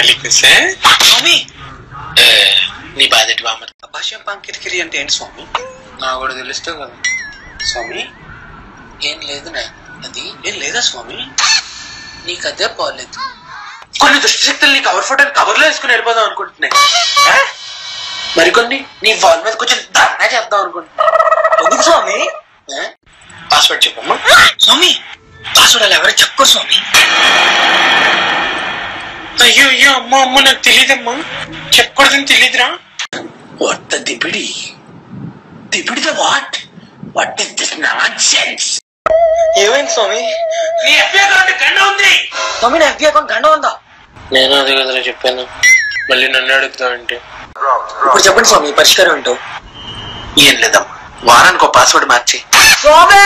స్వామి నీ బాధ్యత బామ్మ. భాష్యం పాంకిరికిరి అంటే ఏంటి స్వామి? నాకు కూడా తెలుస్తావు కదా స్వామి ఏం లేదు నా అది ఏం లేదా స్వామి? నీకు అదే పోలేదు. కొన్ని దుష్టశక్తులు నీ కవర్ ఫోటోని కవర్ లో వేసుకుని వెళ్ళిపోదాం అనుకుంటున్నాయి. మరికొన్ని నీ వాల్ మీద కొంచెం దండా చేద్దాం అనుకుంటున్నా. ఎందుకు స్వామి? పాస్వర్డ్ చెప్పమ్మా. స్వామి పాస్వర్డ్ అలా ఎవరికి చెప్పుకోరు స్వామి. అయ్యో అయ్యో అమ్మ అమ్మ నాకు తెలియదమ్మా, చెప్పకూడదని తెలియదురా. What the Dibidi Dibidi what what is this nonsense? ఏమైంది స్వామి? నీ ఎఫ్బి అకౌంట్ గండ ఉంది. స్వామి నా ఎఫ్బి అకౌంట్ గండ ఉందా? నేను అదే కదరా చెప్పాను, మళ్ళీ నన్ను అడుగుతావు అంటే. ఇప్పుడు చెప్పండి స్వామి పరిష్కారం అంటావు. ఏం లేదమ్మా, వారానికి ఒక పాస్వర్డ్ మార్చి. స్వామి